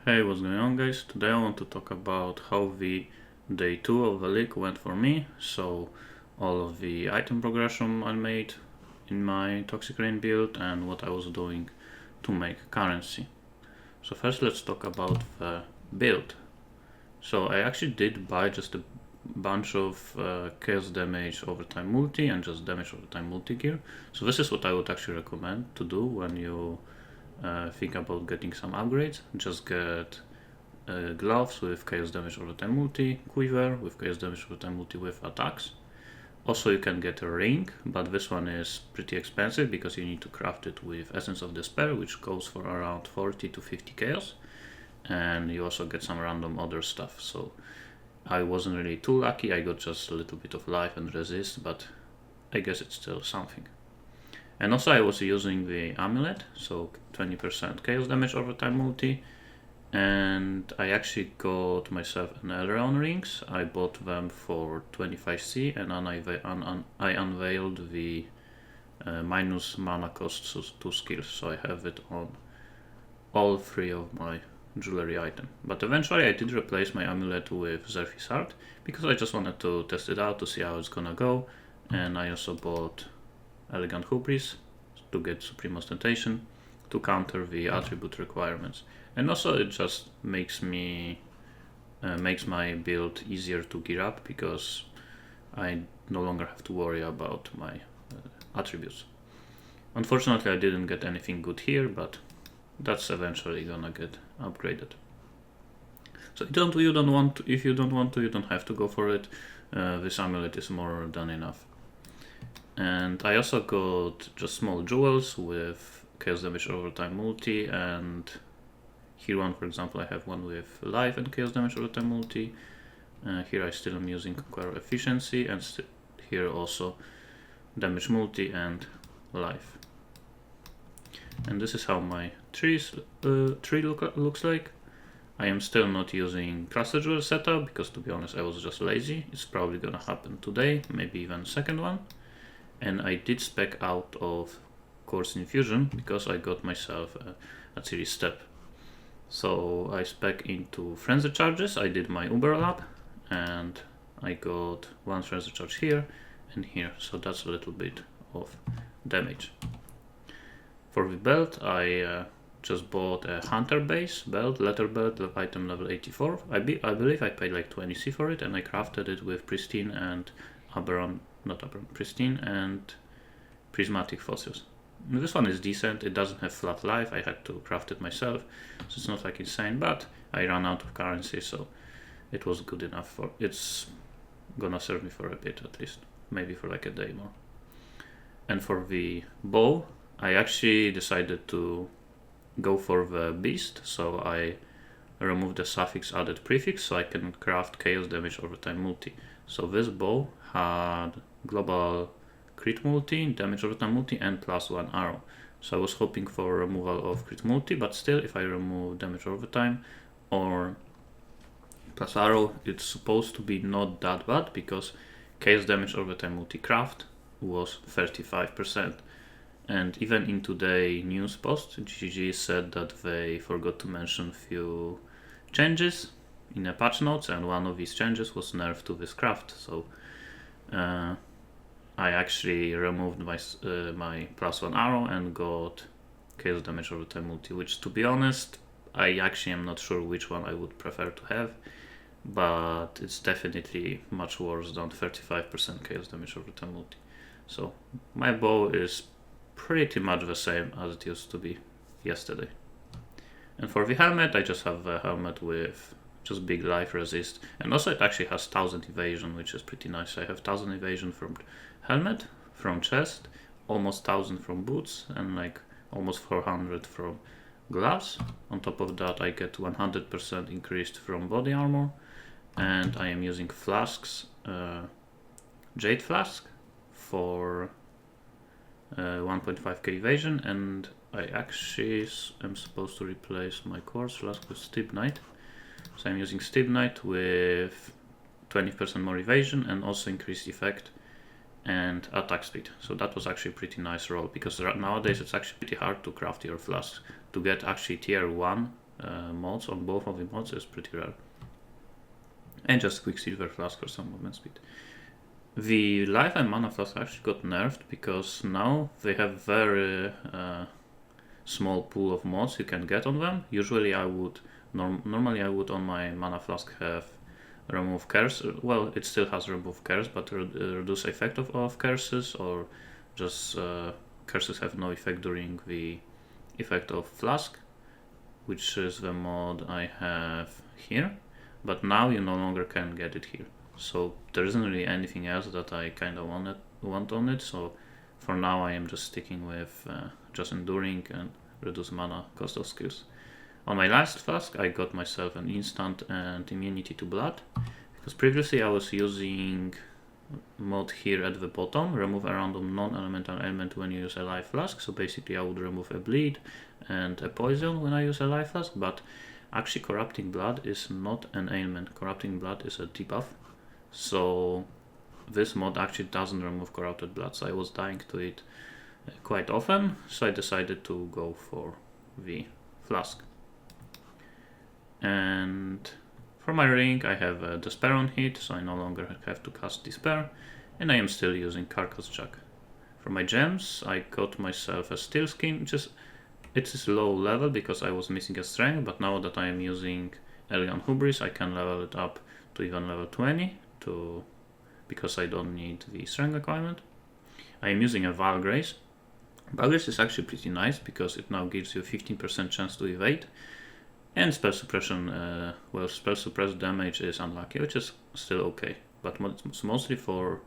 Hey, what's going on, guys? Today I want to talk about how the day 2 of the league went for me. So all of the item progression I made in my Toxic Rain build and what I was doing to make currency. So first let's talk about the build. So I actually did buy just a bunch of chaos damage overtime multi and just damage overtime multi gear. So this is what I would actually recommend to do when you think about getting some upgrades. Just get gloves with chaos damage overtime multi, quiver with chaos damage overtime multi with attacks. Also you can get a ring, but this one is pretty expensive because you need to craft it with Essence of Despair, which goes for around 40 to 50 chaos, and you also get some random other stuff. So I wasn't really too lucky, I got just a little bit of life and resist, but I guess it's still something. And also I was using the amulet, so 20% chaos damage overtime multi, and I actually got myself an Elrond rings. I bought them for 25c, and I unveiled the minus mana cost to skills, so I have it on all 3 of my jewelry item. But eventually I did replace my amulet with Zerfis Heart because I just wanted to test it out to see how it's gonna go, and I also bought Elegant Hubris to get Supreme Ostentation to counter the attribute requirements. And also it just makes my build easier to gear up because I no longer have to worry about my attributes. Unfortunately I didn't get anything good here, but that's eventually gonna get upgraded. So if you don't want to, you don't have to go for it. This amulet is more than enough. And I also got just small jewels with chaos damage overtime multi, and here one, for example, I have one with life and chaos damage overtime multi. Here I still am using Conqueror efficiency, and here also damage multi and life. And this is how my tree looks like. I am still not using Cluster Jewel setup because, to be honest, I was just lazy. It's probably gonna happen today, maybe even second one. And I did spec out of Course Infusion because I got myself a series step. So I spec into Frenzy Charges. I did my Uber Lab and I got one Frenzy Charge here and here. So that's a little bit of damage. For the belt, I just bought a Hunter base belt, letter belt, item level 84. I believe I paid like 20c for it, and I crafted it with Pristine and Pristine and Prismatic Fossils. This one is decent, it doesn't have flat life, I had to craft it myself, so it's not like insane, but I ran out of currency, so it was good enough it's gonna serve me for a bit at least, maybe for like a day more. And for the bow, I actually decided to go for the beast, so I removed the suffix added prefix so I can craft chaos damage overtime multi. So this bow had global crit multi, damage overtime multi, and +1 arrow. So I was hoping for removal of crit multi, but still if I remove damage overtime or plus arrow, it's supposed to be not that bad because chaos damage overtime multi craft was 35%. And even in today's news post, GG said that they forgot to mention few changes in the patch notes, and one of these changes was nerf to this craft. So I actually removed my +1 arrow and got chaos damage overtime multi, which, to be honest, I actually am not sure which one I would prefer to have, but it's definitely much worse than 35% chaos damage overtime multi. So my bow is pretty much the same as it used to be yesterday. And for the helmet, I just have a helmet with just big life resist, and also it actually has 1000 evasion, which is pretty nice. I have 1000 evasion from helmet, from chest, almost 1000 from boots, and like almost 400 from gloves. On top of that, I get 100% increased from body armor, and I am using flasks, Jade Flask for 1.5k evasion, and I actually am supposed to replace my Quartz Flask with Steep Knight. So I'm using Steep Knight with 20% more evasion and also increased effect and attack speed. So that was actually a pretty nice roll because nowadays it's actually pretty hard to craft your flasks. To get actually tier 1 mods, on both of the mods, is pretty rare. And just Quicksilver Flask for some movement speed. The life and mana flask actually got nerfed because now they have very small pool of mods you can get on them. Usually I would, normally I would on my mana flask have remove curse. Well, it still has remove curse, but reduce effect of curses, or just curses have no effect during the effect of flask, which is the mod I have here. But now you no longer can get it here. So there isn't really anything else that I kind of want on it. So for now I am just sticking with just enduring and reduce mana cost of skills. On my last flask I got myself an instant and immunity to blood, because previously I was using mod here at the bottom, remove a random non-elemental element when you use a life flask. So basically I would remove a bleed and a poison when I use a life flask, but actually corrupting blood is not an ailment. Corrupting blood is a debuff. So this mod actually doesn't remove corrupted blood, so I was dying to it quite often, so I decided to go for the flask. And for my ring I have Despair on hit, so I no longer have to cast Despair, and I am still using Carcass Jack. For my gems I got myself a Steel Skin, it is low level because I was missing a strength, but now that I am using Elegant Hubris I can level it up to even level 20 because I don't need the strength requirement. I am using a Valgrace. Valgrace is actually pretty nice because it now gives you 15% chance to evade, and spell suppression, spell suppress damage is unlucky, which is still okay, but it's mostly for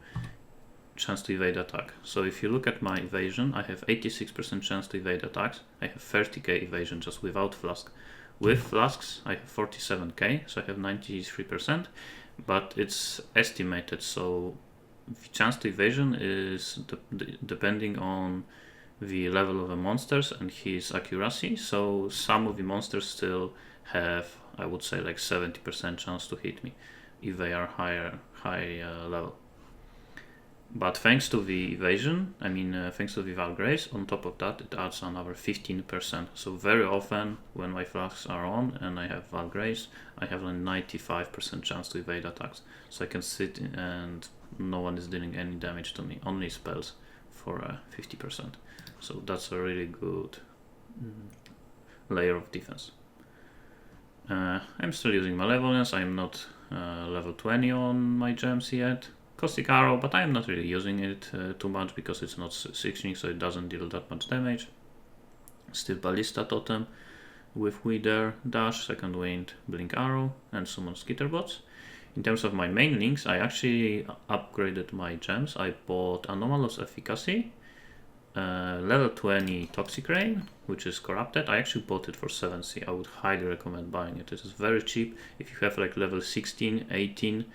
chance to evade attack. So if you look at my evasion, I have 86% chance to evade attacks. I have 30k evasion just without flask. With flasks I have 47k, so I have 93%, but it's estimated, so the chance to evasion is depending on the level of the monsters and his accuracy. So some of the monsters still have, I would say, like 70% chance to hit me if they are high level. But thanks to the evasion, thanks to the Valgrace, on top of that it adds another 15%. So very often when my flasks are on and I have Valgrace, I have a 95% chance to evade attacks. So I can sit and no one is dealing any damage to me, only spells for 50%. So that's a really good layer of defense. I'm still using Malevolence. I'm not level 20 on my gems yet. Caustic Arrow, but I'm not really using it too much because it's not 16, so it doesn't deal that much damage. Still Ballista Totem with Wither, Dash, Second Wind, Blink Arrow, and Summon Skitterbots. In terms of my main links, I actually upgraded my gems. I bought Anomalous Efficacy, level 20 Toxic Rain, which is corrupted. I actually bought it for 7C. I would highly recommend buying it. It is very cheap. If you have like level 16, 18,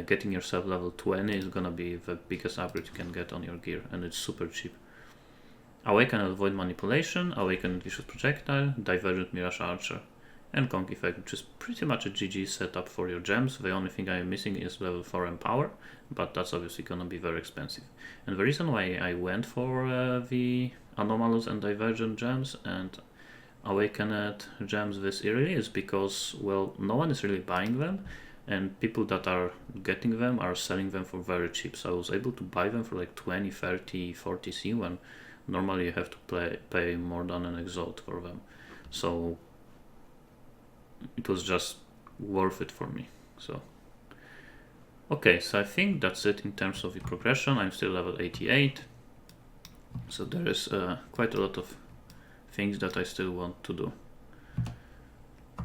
getting yourself level 20 is gonna be the biggest upgrade you can get on your gear, and it's super cheap. Awakened Void Manipulation, Awakened Vicious Projectile, Divergent Mirage Archer, and Conk Effect, which is pretty much a GG setup for your gems. The only thing I am missing is level 4 Empower, but that's obviously gonna be very expensive. And the reason why I went for the Anomalous and Divergent gems and Awakened gems this early is because, well, no one is really buying them, and people that are getting them are selling them for very cheap. So I was able to buy them for like 20, 30, 40C when normally you have to pay more than an exalt for them. So it was just worth it for me. So okay, so I think that's it in terms of the progression. I'm still level 88, so there is quite a lot of things that I still want to do.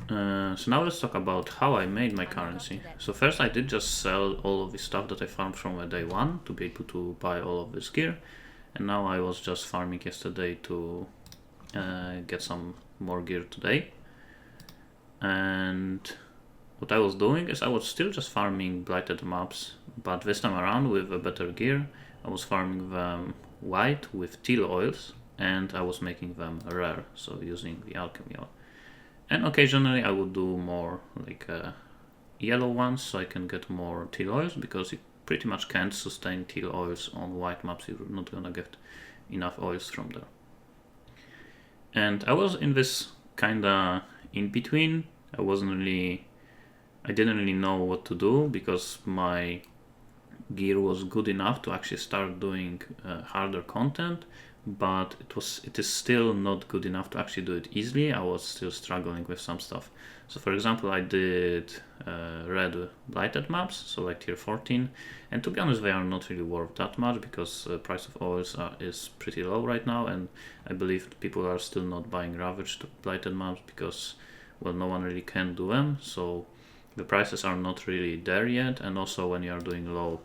So now let's talk about how I made my currency. So first I did just sell all of the stuff that I farmed from day one to be able to buy all of this gear, and now I was just farming yesterday to get some more gear today. And what I was doing is I was still just farming blighted maps, but this time around with a better gear. I was farming them white with teal oils, and I was making them rare, so using the alchemy oil. And occasionally I would do more like yellow ones, so I can get more teal oils, because you pretty much can't sustain teal oils on white maps. You're not gonna get enough oils from there. And I was in this kinda in between, I didn't really know what to do, because my gear was good enough to actually start doing harder content, but it is still not good enough to actually do it easily. I was still struggling with some stuff. So for example, I did red blighted maps, so like tier 14, and to be honest, they are not really worth that much, because the price of oils is pretty low right now, and I believe people are still not buying ravaged blighted maps because, well, no one really can do them, so the prices are not really there yet. And also, when you are doing low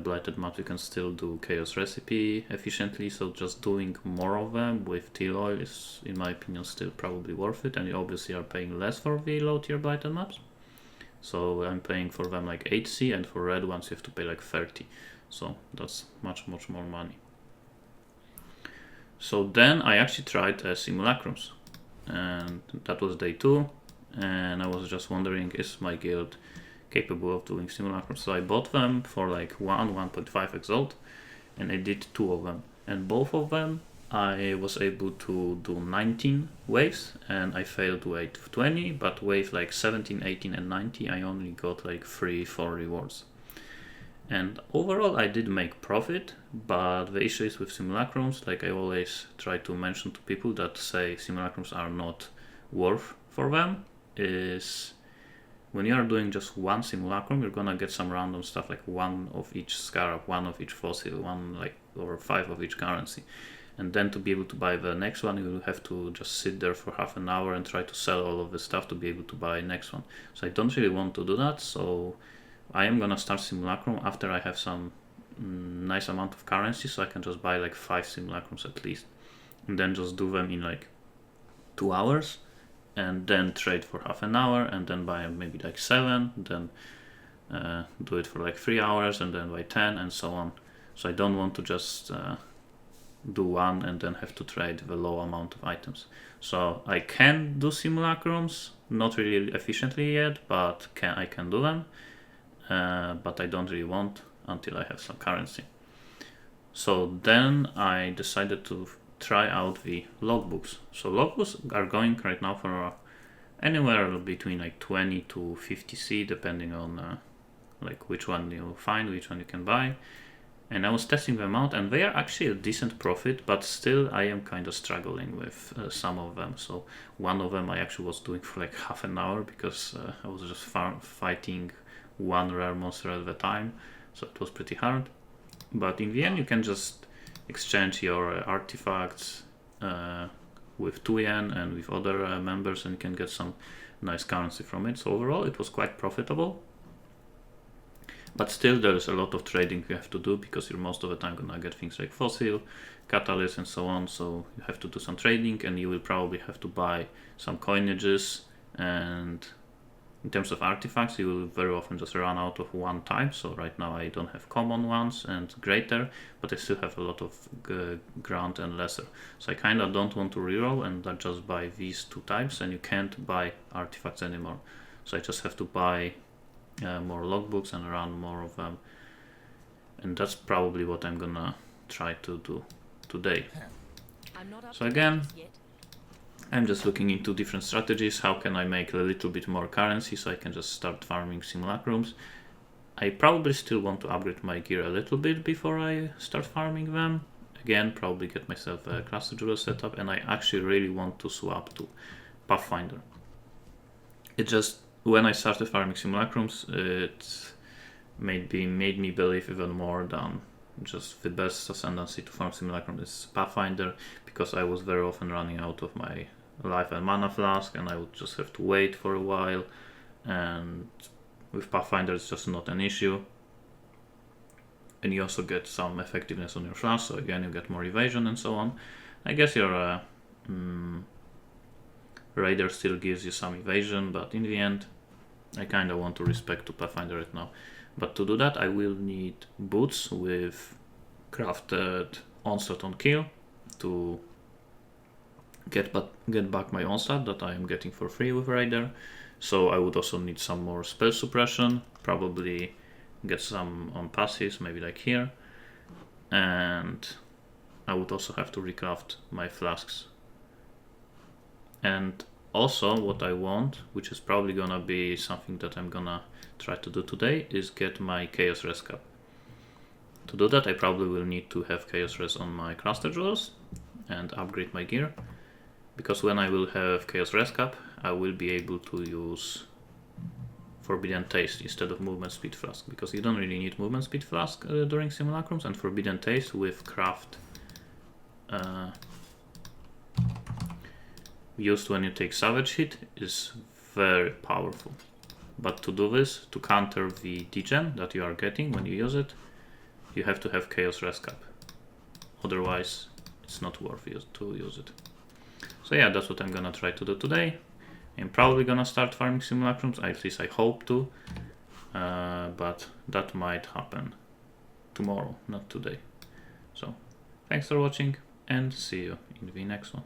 blighted maps, you can still do chaos recipe efficiently, so just doing more of them with teal oil is, in my opinion, still probably worth it. And you obviously are paying less for the low tier blighted maps, so I'm paying for them like 8C, and for red ones you have to pay like 30, so that's much more money. So then I actually tried Simulacrums, and that was day 2, and I was just wondering, is my guild capable of doing Simulacrums? So I bought them for like 1.5 exalt, and I did 2 of them, and both of them I was able to do 19 waves, and I failed wave 20, but wave like 17, 18 and 90 I only got like 3-4 rewards. And overall I did make profit, but the issue is with Simulacrums, like I always try to mention to people that say Simulacrums are not worth for them, is when you are doing just one Simulacrum, you're gonna get some random stuff, like 1 of each scarab, 1 of each fossil, 1 like or 5 of each currency. And then to be able to buy the next one, you will have to just sit there for half an hour and try to sell all of the stuff to be able to buy next one. So I don't really want to do that, so I am gonna start Simulacrum after I have some nice amount of currency, so I can just buy like 5 Simulacrums at least, and then just do them in like 2 hours, and then trade for half an hour, and then buy maybe like 7, then do it for like 3 hours, and then buy 10, and so on. So I don't want to just do one and then have to trade the low amount of items. So I can do Simulacrums, not really efficiently yet, but I can do them, but I don't really want until I have some currency. So then I decided to try out the logbooks. So logbooks are going right now for anywhere between like 20 to 50C, depending on like which one you find, which one you can buy. And I was testing them out, and they are actually a decent profit, but still I am kind of struggling with some of them. So one of them I actually was doing for like half an hour, because I was just fighting one rare monster at a time, so it was pretty hard. But in the end you can just exchange your artifacts with 2 yen and with other members, and you can get some nice currency from it. So overall it was quite profitable. But still there is a lot of trading you have to do, because you're most of the time gonna get things like fossil, catalyst and so on, so you have to do some trading, and you will probably have to buy some coinages. And in terms of artifacts, you will very often just run out of one type. So right now I don't have common ones and greater, but I still have a lot of ground and lesser. So I kinda don't want to reroll and just buy these 2 types, and you can't buy artifacts anymore. So I just have to buy more logbooks and run more of them, and that's probably what I'm gonna try to do today. So again, I'm just looking into different strategies. How can I make a little bit more currency so I can just start farming Simulacrums? I probably still want to upgrade my gear a little bit before I start farming them. Again, probably get myself a cluster jeweler setup, and I actually really want to swap to Pathfinder. It just, when I started farming Simulacrums, it made me believe even more than just the best ascendancy to farm Simulacrum is Pathfinder, because I was very often running out of my life and mana flask, and I would just have to wait for a while. And with Pathfinder it's just not an issue, and you also get some effectiveness on your flask, so again you get more evasion and so on. I guess your Raider still gives you some evasion, but in the end I kinda want to respect to Pathfinder right now. But to do that I will need boots with crafted onslaught on kill to get back my onslaught that I am getting for free with Raider. So I would also need some more spell suppression, probably get some on passives, maybe like here. And I would also have to recraft my flasks. And Also, what I want, which is probably gonna be something that I'm gonna try to do today, is get my Chaos Res Cap. To do that, I probably will need to have Chaos Res on my Cluster Jewels and upgrade my gear, because when I will have Chaos Res Cap, I will be able to use Forbidden Taste instead of Movement Speed Flask, because you don't really need Movement Speed Flask during Simulacrums, and Forbidden Taste with Craft used when you take Savage Hit is very powerful. But to do this, to counter the degen that you are getting when you use it, you have to have Chaos Res Cap. Otherwise, it's not worth it to use it. So yeah, that's what I'm gonna try to do today. I'm probably gonna start farming Simulacrums, at least I hope to. But that might happen tomorrow, not today. So, thanks for watching and see you in the next one.